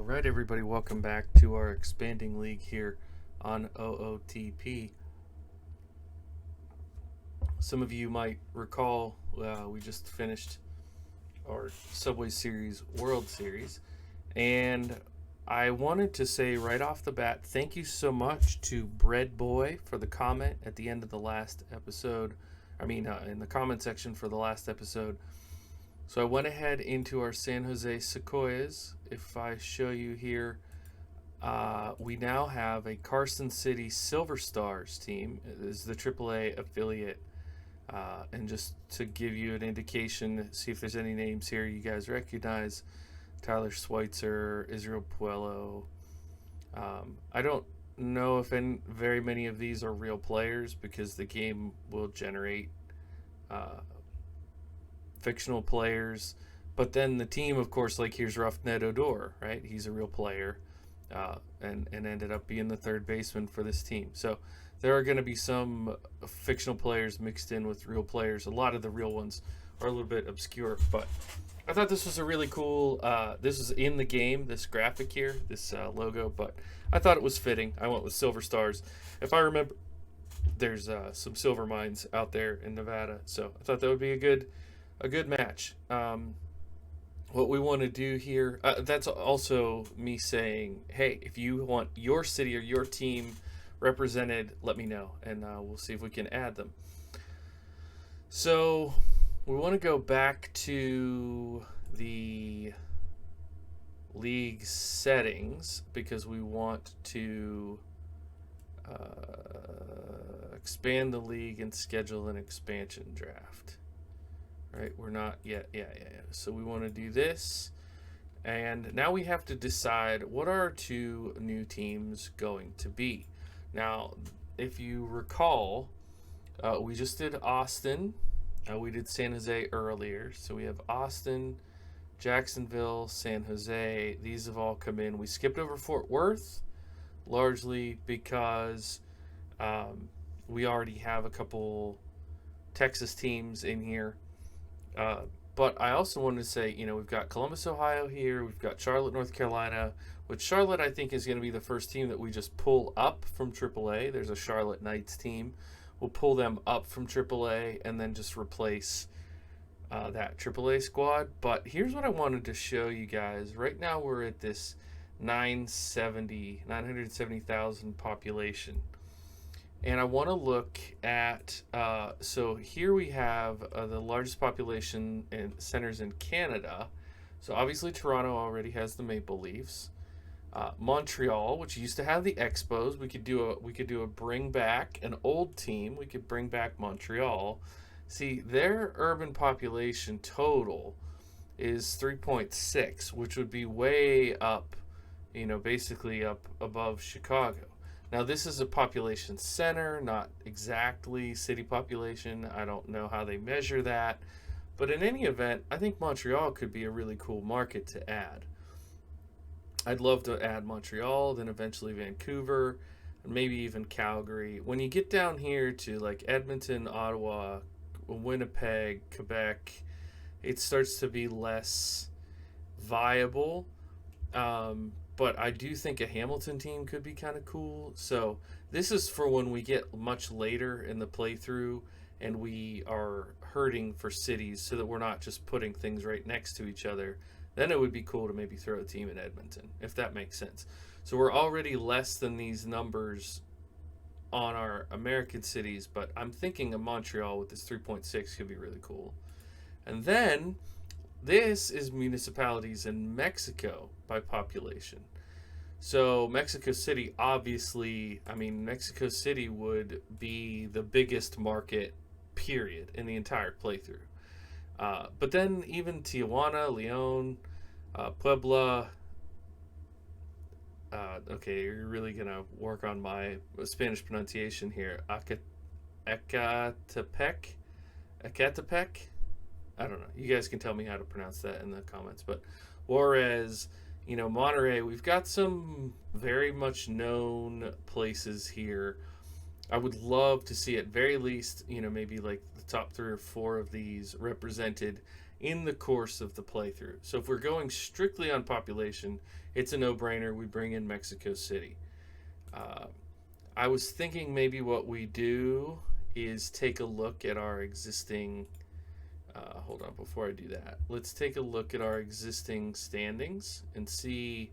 All right, everybody, welcome back to our expanding league here on OOTP. Some of you might recall we just finished our Subway Series World Series, and I wanted to say right off the bat, thank you so much to Bread Boy for the comment at the end of the last episode. In the comment section for the last episode. So I went ahead into our San Jose Sequoias. If I show you here, we now have a Carson City Silver Stars team. It is the AAA affiliate. And just to give you an indication, see if there's any names here you guys recognize. Tyler Schweitzer, Israel Puello. I don't know if very many of these are real players because the game will generate fictional players. But then the team, of course, like here's Rougned Odor, right? He's a real player and ended up being the third baseman for this team. So there are going to be some fictional players mixed in with real players. A lot of the real ones are a little bit obscure, but I thought this was a really cool, this is in the game, this graphic here, this logo, but I thought it was fitting. I went with Silver Stars. If I remember, there's some silver mines out there in Nevada, so I thought that would be a good match. What we want to do here, that's also me saying, hey, if you want your city or your team represented, let me know, and we'll see if we can add them. So we want to go back to the league settings because we want to expand the league and schedule an expansion draft. Right, we're not yet. Yeah. So we want to do this, and now we have to decide what are our two new teams going to be. Now, if you recall, we just did Austin. We did San Jose earlier, so we have Austin, Jacksonville, San Jose. These have all come in. We skipped over Fort Worth, largely because we already have a couple Texas teams in here. But I also wanted to say, we've got Columbus, Ohio here. We've got Charlotte, North Carolina, which Charlotte I think is going to be the first team that we just pull up from AAA. There's a Charlotte Knights team. We'll pull them up from AAA and then just replace that AAA squad. But here's what I wanted to show you guys. Right now we're at this 970,000 population. And I want to look at, so here we have the largest population and centers in Canada. So obviously Toronto already has the Maple Leafs. Montreal, which used to have the Expos, we could do a bring back an old team. We could bring back Montreal. See, their urban population total is 3.6, which would be way up, basically up above Chicago. Now, this is a population center, not exactly city population. I don't know how they measure that. But in any event, I think Montreal could be a really cool market to add. I'd love to add Montreal, then eventually Vancouver, and maybe even Calgary. When you get down here to like Edmonton, Ottawa, Winnipeg, Quebec, it starts to be less viable. But I do think a Hamilton team could be kind of cool. So this is for when we get much later in the playthrough and we are hurting for cities so that we're not just putting things right next to each other. Then it would be cool to maybe throw a team in Edmonton, if that makes sense. So we're already less than these numbers on our American cities, but I'm thinking of Montreal with this 3.6 could be really cool. And then this is municipalities in Mexico by population. So Mexico City, obviously, Mexico City would be the biggest market, period, in the entire playthrough. But then even Tijuana, León, Puebla. Okay, you're really going to work on my Spanish pronunciation here. Ecatepec? I don't know. You guys can tell me how to pronounce that in the comments. But Juarez, Monterrey, we've got some very much known places here. I would love to see at very least, maybe like the top 3 or 4 of these represented in the course of the playthrough. So if we're going strictly on population, it's a no-brainer. We bring in Mexico City. I was thinking maybe what we do is take a look at our existing. Hold on, before I do that, let's take a look at our existing standings and see,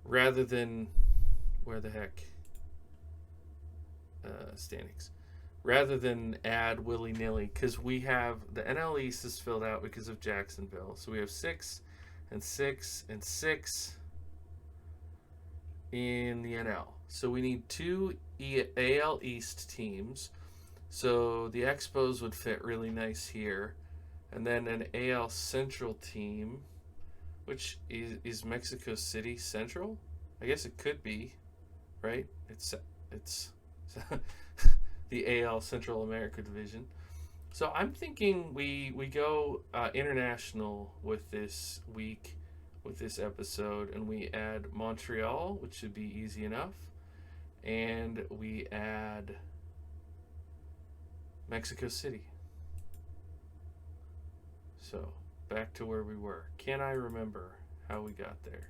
rather than where the heck standings, rather than add willy-nilly, because we have the NL East is filled out because of Jacksonville, so we have 6 and 6 and 6 in the NL. So we need 2 AL East teams. So the Expos would fit really nice here. And then an AL Central team, which is Mexico City Central? I guess it could be, right? It's the AL Central America division. So I'm thinking we go international with this week, with this episode, and we add Montreal, which should be easy enough, and we add Mexico City. So back to where we were. Can I remember how we got there?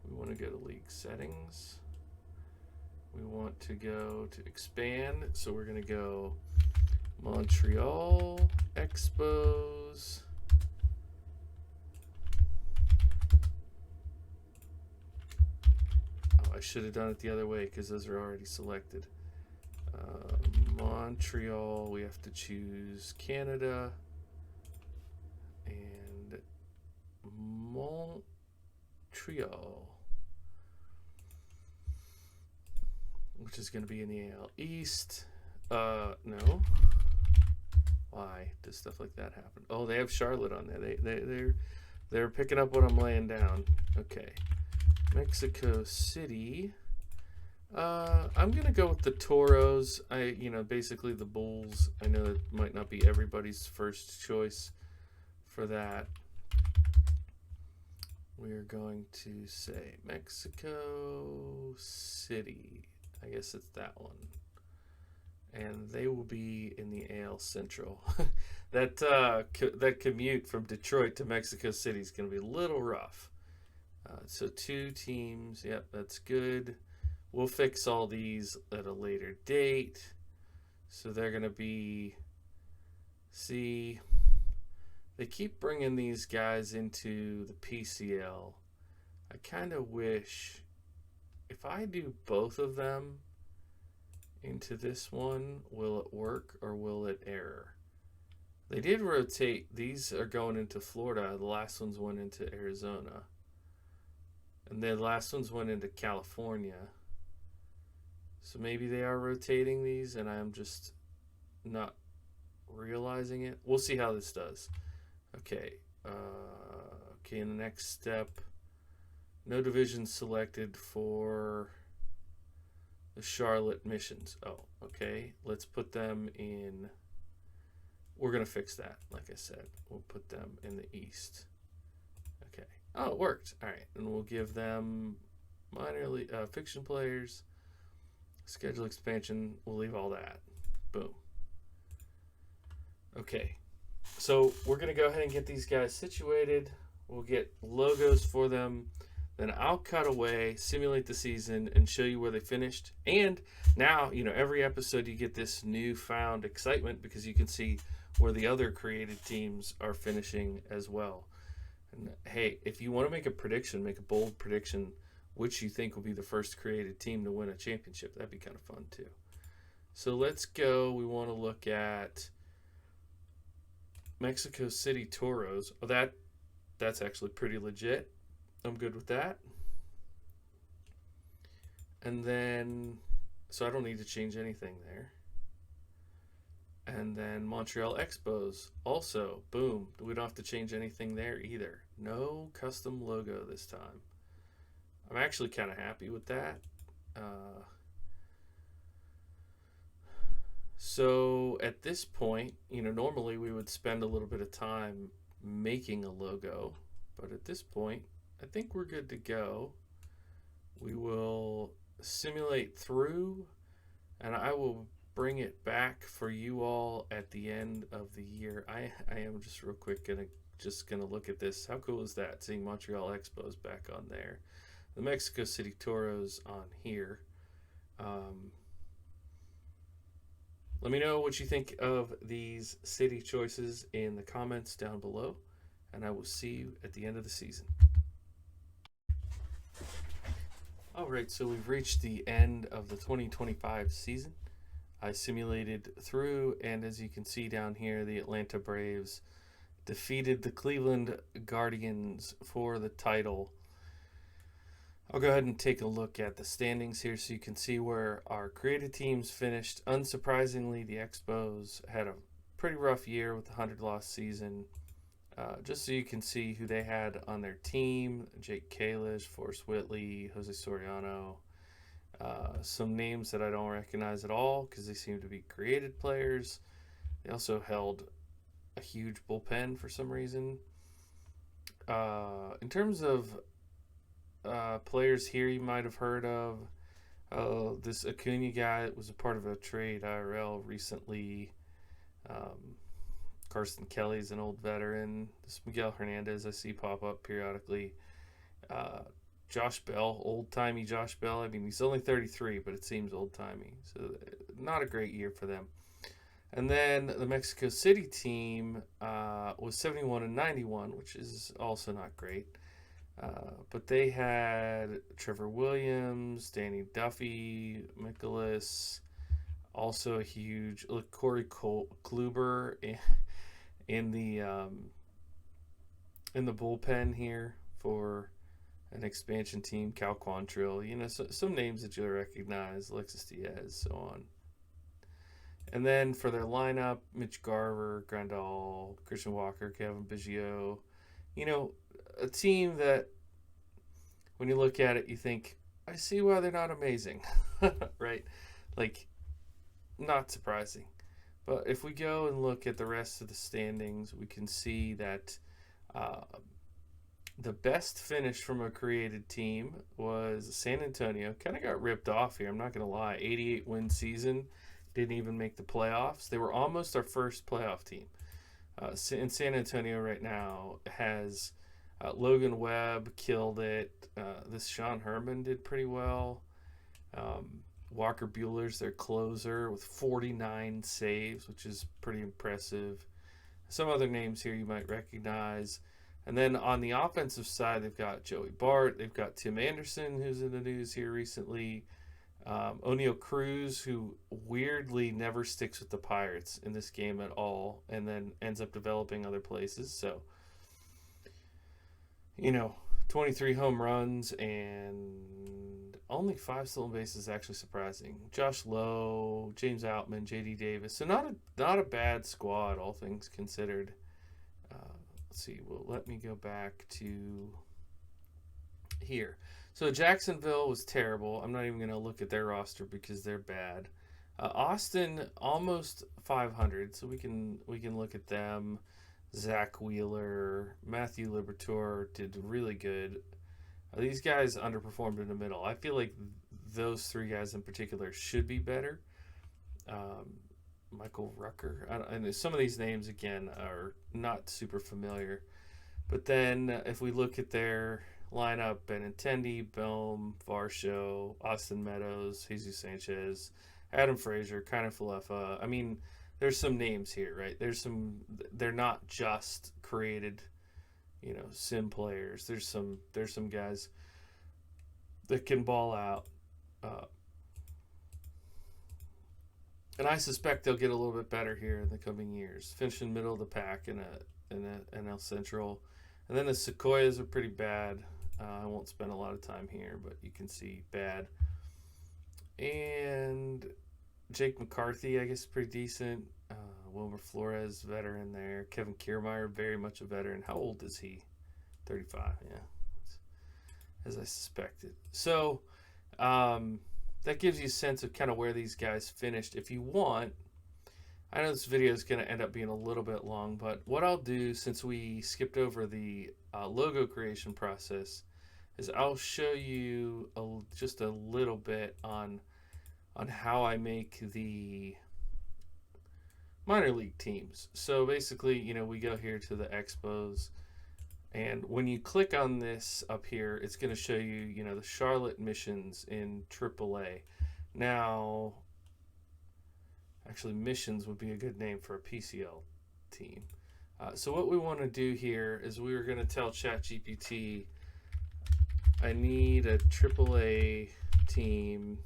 We want to go to league settings. We want to go to expand. So we're going to go Montreal Expos. Oh, I should have done it the other way because those are already selected. Montreal, we have to choose Canada, and Montreal, which is going to be in the AL East. No. Why does stuff like that happen? Oh, they have Charlotte on there. They're picking up what I'm laying down. Okay, Mexico City. I'm gonna go with the Toros. Basically the Bulls. I know it might not be everybody's first choice for that. We're going to say Mexico City. I guess it's that one. And they will be in the AL Central. that commute from Detroit to Mexico City is going to be a little rough. So 2 teams. Yep, that's good. We'll fix all these at a later date. So they're going to be, see, they keep bringing these guys into the PCL. I kind of wish, if I do both of them into this one, will it work or will it error? They did rotate. These are going into Florida. The last ones went into Arizona. And the last ones went into California. So maybe they are rotating these and I'm just not realizing it. We'll see how this does. Okay. In the next step, no division selected for the Charlotte Missions. Oh, okay. Let's put them in. We're going to fix that. Like I said, we'll put them in the East. Okay. Oh, it worked. All right. And we'll give them minor league fiction players. Schedule expansion, we'll leave all that. Boom. Okay. So we're going to go ahead and get these guys situated. We'll get logos for them. Then I'll cut away, simulate the season, and show you where they finished. And now, every episode you get this newfound excitement because you can see where the other created teams are finishing as well. And hey, if you want to make a prediction, make a bold prediction, which you think will be the first created team to win a championship. That'd be kind of fun too. So let's go. We want to look at Mexico City Toros. Oh, that's actually pretty legit. I'm good with that. And then, so I don't need to change anything there. And then Montreal Expos, also, boom. We don't have to change anything there either. No custom logo this time. I'm actually kind of happy with that. So at this point, normally we would spend a little bit of time making a logo, but at this point, I think we're good to go. We will simulate through, and I will bring it back for you all at the end of the year. I am just real quick gonna look at this. How cool is that? Seeing Montreal Expos back on there, the Mexico City Toros on here. Let me know what you think of these city choices in the comments down below, and I will see you at the end of the season. All right, so we've reached the end of the 2025 season. I simulated through, and as you can see down here, the Atlanta Braves defeated the Cleveland Guardians for the title. I'll go ahead and take a look at the standings here so you can see where our created teams finished. Unsurprisingly, the Expos had a pretty rough year with a 100-loss season. Just so you can see who they had on their team: Jake Kalish, Forrest Whitley, Jose Soriano. Some names that I don't recognize at all because they seem to be created players. They also held a huge bullpen for some reason. In terms of players here you might have heard of, this Acuna guy that was a part of a trade IRL recently. Carson Kelly's an old veteran. This Miguel Hernandez I see pop up periodically. Josh Bell, old-timey Josh Bell. I mean, he's only 33, but it seems old-timey. So not a great year for them. And then the Mexico City team was 71-91, which is also not great. But they had Trevor Williams, Danny Duffy, Nicholas, also a huge Corey Kluber in the bullpen here for an expansion team. Cal Quantrill, some names that you'll recognize, Alexis Diaz, so on. And then for their lineup, Mitch Garver, Grandal, Christian Walker, Kevin Biggio. A team that when you look at it, you think, I see why they're not amazing, right? Like, not surprising. But if we go and look at the rest of the standings, we can see that the best finish from a created team was San Antonio. Kind of got ripped off here, I'm not going to lie. 88-win season, didn't even make the playoffs. They were almost our first playoff team. And San Antonio right now has Logan Webb killed it. This Sean Herman did pretty well. Walker Buehler's their closer with 49 saves, which is pretty impressive. Some other names here you might recognize. And then on the offensive side, they've got Joey Bart. They've got Tim Anderson, who's in the news here recently. Oneil Cruz, who weirdly never sticks with the Pirates in this game at all, and then ends up developing other places. So, 23 home runs and only 5 stolen bases is actually surprising. Josh Lowe, James Outman, J.D. Davis. So not a bad squad, all things considered. Let's see. Well, let me go back to here. So Jacksonville was terrible. I'm not even going to look at their roster because they're bad. Austin almost 500, so we can look at them. Zach Wheeler, Matthew Liberatore did really good. These guys underperformed in the middle. I feel like those 3 guys in particular should be better. Michael Rucker. And some of these names, again, are not super familiar. But then if we look at their lineup, Benintendi, Bohm, Varsho, Austin Meadows, Jesus Sanchez, Adam Frazier, Kiner Falefa. I mean, there's some names here, right? They're not just created, sim players. There's some guys that can ball out. And I suspect they'll get a little bit better here in the coming years. Finishing middle of the pack in NL Central. And then the Sequoias are pretty bad. I won't spend a lot of time here, but you can see bad. And Jake McCarthy, I guess, pretty decent. Wilmer Flores, veteran there. Kevin Kiermaier, very much a veteran. How old is he? 35, yeah. As I suspected. So, that gives you a sense of kind of where these guys finished. If you want, I know this video is going to end up being a little bit long, but what I'll do, since we skipped over the logo creation process, is I'll show you just a little bit on on how I make the minor league teams. So basically, you know, we go here to the Expos, and when you click on this up here, it's going to show you, you know, the Charlotte Missions in AAA. Now, actually, Missions would be a good name for a PCL team. So what we want to do here is we're going to tell ChatGPT, I need a AAA team.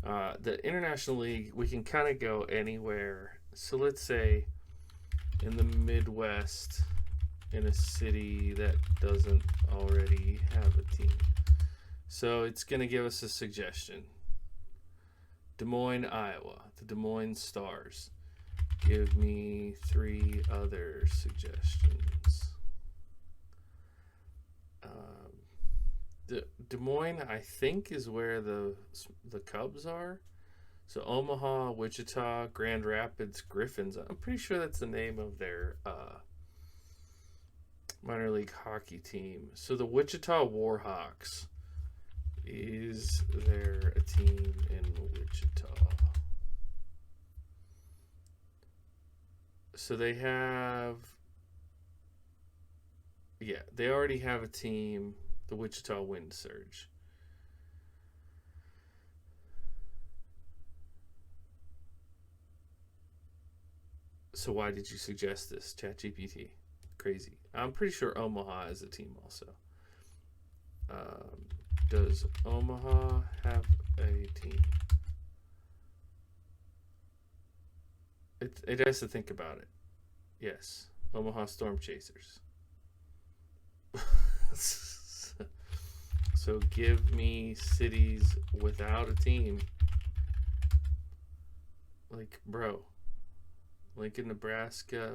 The International League, we can kind of go anywhere. So let's say in the Midwest, in a city that doesn't already have a team. So it's going to give us a suggestion. Des Moines, Iowa, the Des Moines Stars. Give me 3 other suggestions. Des Moines, I think, is where the Cubs are. So Omaha, Wichita, Grand Rapids, Griffins. I'm pretty sure that's the name of their minor league hockey team. So the Wichita Warhawks. Is there a team in Wichita? So they have, yeah, they already have a team, the Wichita Wind Surge. So why did you suggest this, ChatGPT? Crazy. I'm pretty sure Omaha is a team also. Does Omaha have a team? It has to think about it. Yes, Omaha Storm Chasers. So give me cities without a team. Like, bro. Lincoln, Nebraska.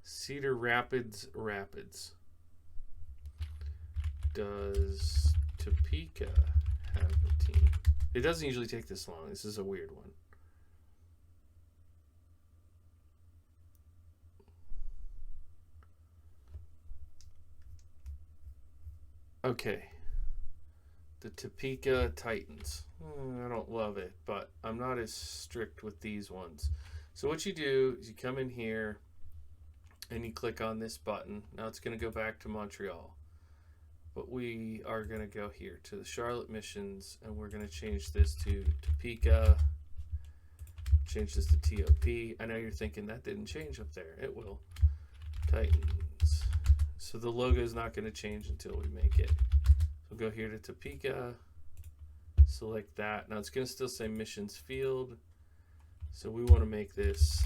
Cedar Rapids, Rapids. Does Topeka have a team? It doesn't usually take this long. This is a weird one. Okay. The Topeka Titans. I don't love it, but I'm not as strict with these ones. So what you do is you come in here and you click on this button. Now it's going to go back to Montreal. But we are going to go here to the Charlotte Missions, and we're going to change this to Topeka. Change this to TOP. I know you're thinking that didn't change up there. It will. Titans. So the logo is not going to change until we make it. So go here to Topeka. Select that. Now it's going to still say Missions Field. So we want to make this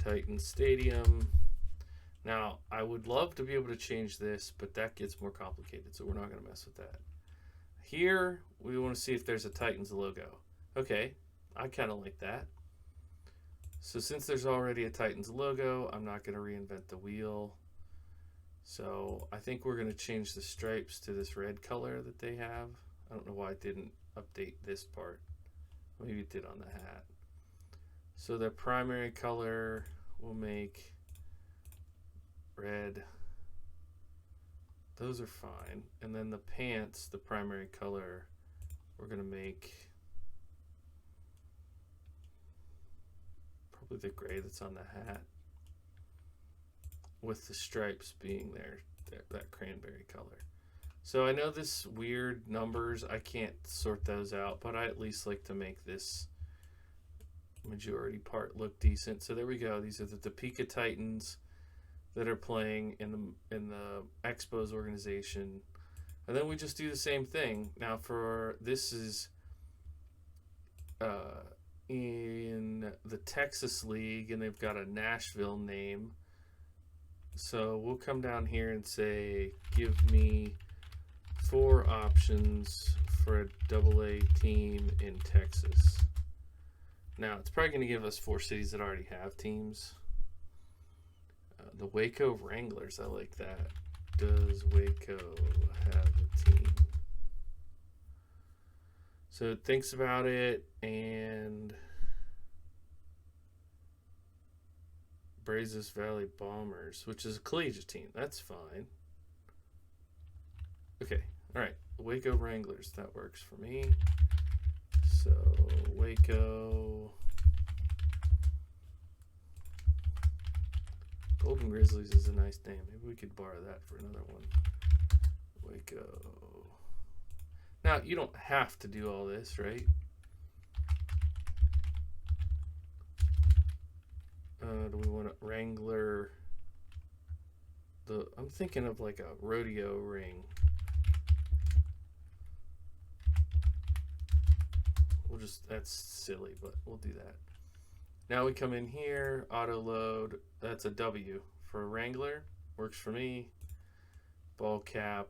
Titan Stadium. Now, I would love to be able to change this, but that gets more complicated, so we're not going to mess with that. Here, we want to see if there's a Titans logo. Okay, I kind of like that. So since there's already a Titans logo, I'm not going to reinvent the wheel. So I think we're going to change the stripes to this red color that they have. I don't know why it didn't update this part. Maybe it did on the hat. So the primary color will make red. Those are fine. And then the pants, the primary color, we're going to make probably the gray that's on the hat, with the stripes being there, that cranberry color. So I know this weird numbers, I can't sort those out, but I at least like to make this majority part look decent. So there we go. These are the Topeka Titans that are playing in the Expos organization. And then we just do the same thing. Now for this is in the Texas League, and they've got a Nashville name. So we'll come down here and say, give me 4 options for a AA team in Texas. Now, it's probably going to give us 4 cities that already have teams. The Waco Wranglers, I like that. Does Waco have a team? So it thinks about it, and Brazos Valley Bombers, which is a collegiate team. That's fine. Okay, all right. The Waco Wranglers, that works for me. So Waco Golden Grizzlies is a nice name. Maybe we could borrow that for another one. Waco. Now, you don't have to do all this, right? Do we want a Wrangler? I'm thinking of like a rodeo ring. That's silly, but we'll do that. Now we come in here, auto load. That's a W for a Wrangler. Works for me. Ball cap.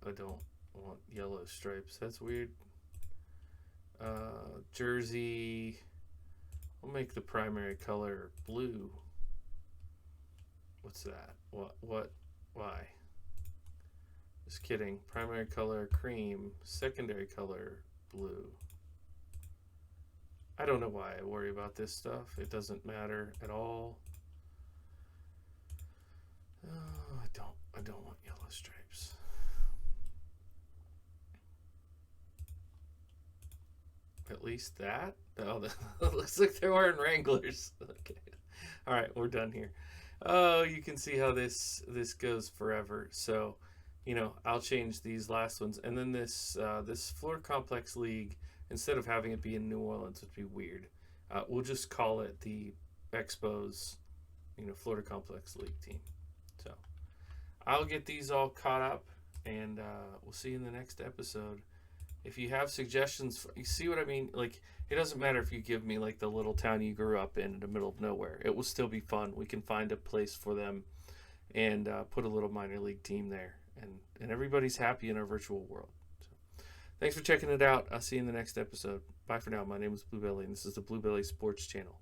I don't want yellow stripes. That's weird. Jersey. We'll make the primary color blue. What's that? What? Why? Just kidding. Primary color cream. Secondary color blue. I don't know why I worry about this stuff. It doesn't matter at all. Oh, I don't want yellow stripes. At least that? Oh, that looks like they're wearing Wranglers. Okay. All right, we're done here. Oh, you can see how this goes forever. So, I'll change these last ones, and then this Florida Complex League, instead of having it be in New Orleans, would be weird. We'll just call it the Expos, Florida Complex League team. So, I'll get these all caught up, and we'll see you in the next episode. If you have suggestions, you see what I mean? Like, it doesn't matter if you give me like the little town you grew up in the middle of nowhere. It will still be fun. We can find a place for them and put a little minor league team there. And everybody's happy in our virtual world. So, thanks for checking it out. I'll see you in the next episode. Bye for now. My name is Blue Belly, and this is the Blue Belly Sports Channel.